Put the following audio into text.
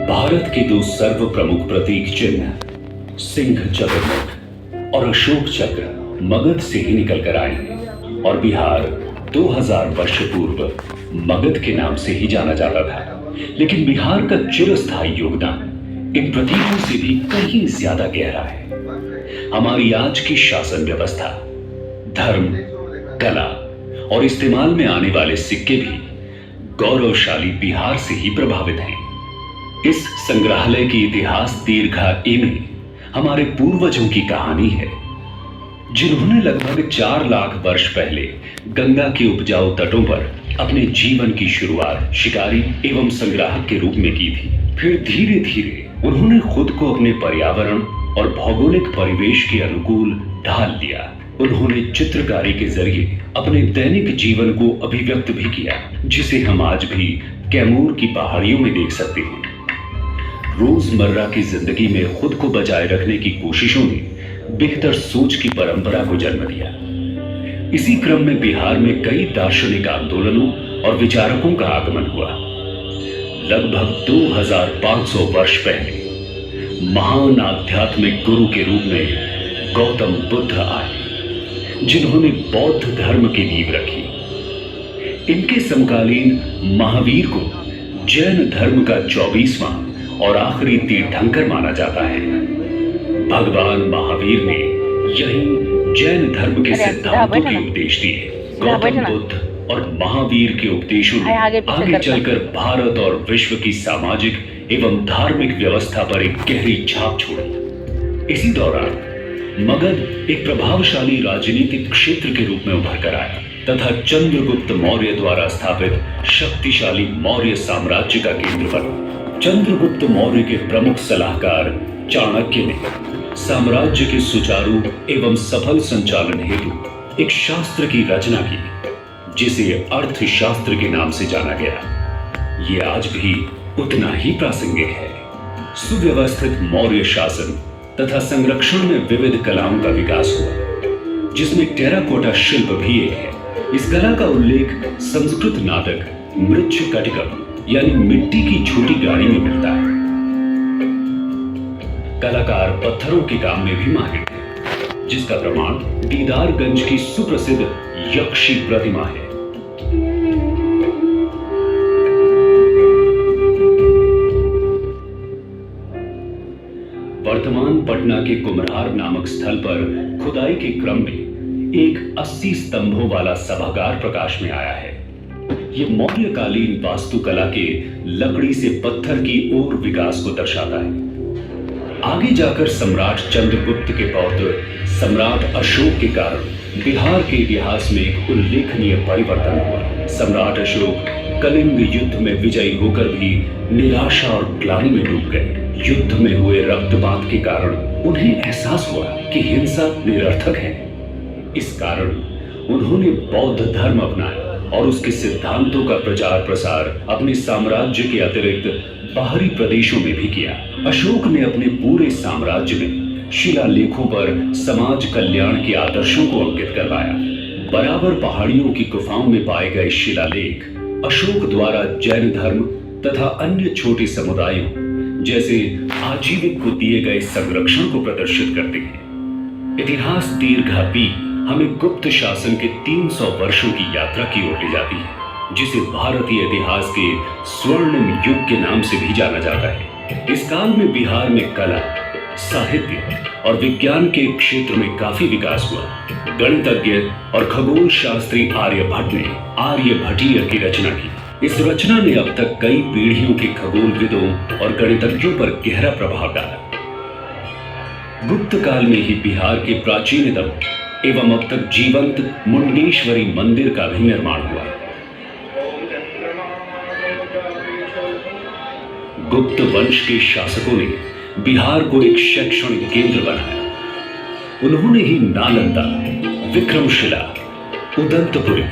भारत के दो सर्व प्रमुख प्रतीक चिन्ह सिंह चतुर्मुख और अशोक चक्र मगध से ही निकल कर आए हैं और बिहार 2000 वर्ष पूर्व मगध के नाम से ही जाना जाता था। लेकिन बिहार का चिरस्थायी योगदान इन प्रतीकों से भी कहीं ज्यादा गहरा है। हमारी आज की शासन व्यवस्था, धर्म, कला और इस्तेमाल में आने वाले सिक्के भी गौरवशाली बिहार से ही प्रभावित हैं। इस संग्रहालय की इतिहास दीर्घा ए में हमारे पूर्वजों की कहानी है, जिन्होंने लगभग 4 लाख वर्ष पहले गंगा के उपजाऊ तटों पर अपने जीवन की शुरुआत शिकारी एवं संग्राहक के रूप में की थी। फिर धीरे धीरे उन्होंने खुद को अपने पर्यावरण और भौगोलिक परिवेश के अनुकूल ढाल लिया। उन्होंने चित्रकारी के जरिए अपने दैनिक जीवन को अभिव्यक्त भी किया, जिसे हम आज भी कैमूर की पहाड़ियों में देख सकते हैं। रोजमर्रा की जिंदगी में खुद को बचाए रखने की कोशिशों ने बेहतर सोच की परंपरा को जन्म दिया। इसी क्रम में बिहार में कई दार्शनिक आंदोलनों और विचारकों का आगमन हुआ। लगभग 2500 वर्ष पहले महान आध्यात्मिक गुरु के रूप में गौतम बुद्ध आए, जिन्होंने बौद्ध धर्म की नींव रखी। इनके समकालीन महावीर को जैन धर्म का 24वां और आखिरी तीर्थंकर माना जाता है। भगवान महावीर ने यही जैन धर्म के सिद्धांतों के उपदेश दिए। गौतम बुद्ध और महावीर के उपदेशों ने आगे चलकर भारत और विश्व की सामाजिक एवं धार्मिक व्यवस्था पर एक गहरी छाप छोड़ी। इसी दौरान मगध एक प्रभावशाली राजनीतिक क्षेत्र के रूप में उभर कर आया तथा चंद्रगुप्त मौर्य द्वारा स्थापित शक्तिशाली मौर्य साम्राज्य का केंद्र बना। चंद्रगुप्त मौर्य के प्रमुख सलाहकार चाणक्य ने साम्राज्य के सुचारू एवं सफल संचालन हेतु एक शास्त्र की रचना की, जिसे अर्थशास्त्र के नाम से जाना गया। ये आज भी उतना ही प्रासंगिक है। सुव्यवस्थित मौर्य शासन तथा संरक्षण में विविध कलाओं का विकास हुआ, जिसमें टेराकोटा शिल्प भी एक है। इस कला का उल्लेख संस्कृत नाटक मृच्छकटिकम यानी मिट्टी की छोटी गाड़ी में मिलता है। कलाकार पत्थरों के काम में भी माहिर थे, जिसका प्रमाण दीदारगंज की सुप्रसिद्ध यक्षी प्रतिमा है। वर्तमान पटना के कुम्हरार नामक स्थल पर खुदाई के क्रम में एक 80 स्तंभों वाला सभागार प्रकाश में आया है। ये मौर्यकालीन वास्तुकला के लकड़ी से पत्थर की ओर विकास को दर्शाता है। आगे जाकर सम्राट चंद्रगुप्त के पौत्र सम्राट अशोक के कारण बिहार के इतिहास में एक उल्लेखनीय परिवर्तन हुआ। सम्राट अशोक कलिंग युद्ध में विजयी होकर भी निराशा और ग्लानि में डूब गए। युद्ध में हुए रक्तपात के कारण उन्हें एहसास हुआ कि हिंसा निरर्थक है। इस कारण उन्होंने बौद्ध धर्म अपनाया और उसके सिद्धांतों का प्रचार प्रसार अपने साम्राज्य के अतिरिक्त बाहरी प्रदेशों में भी किया। अशोक ने अपने पूरे साम्राज्य में शिलालेखों पर समाज कल्याण के आदर्शों को अंकित करवाया। बराबर पहाड़ियों की गुफाओं में पाए गए शिलालेख अशोक द्वारा जैन धर्म तथा अन्य छोटे समुदायों जैसे आजीविक को दिए गए संरक्षण को प्रदर्शित करते हैं। इतिहास दीर्घा बी हमें गुप्त शासन के 300 वर्षों की यात्रा की ओर ले जाती है, जिसे भारतीय इतिहास के स्वर्णिम युग के नाम से भी जाना जाता है। इस काल में बिहार में कला, साहित्य और विज्ञान के क्षेत्र में काफी विकास हुआ। गणितज्ञ और खगोल शास्त्री आर्यभट्ट ने आर्यभट्टीय की रचना की। इस रचना ने अब तक कई पीढ़ियों के खगोलविदों और गणितज्ञों पर गहरा प्रभाव डाला। गुप्त काल में ही बिहार के प्राचीनतम एवं अब तक जीवंत मुंडेश्वरी मंदिर का भी निर्माण हुआ। गुप्त वंश के शासकों ने बिहार को एक शैक्षणिक केंद्र बनाया। उन्होंने ही नालंदा, विक्रमशिला, उदंतपुरी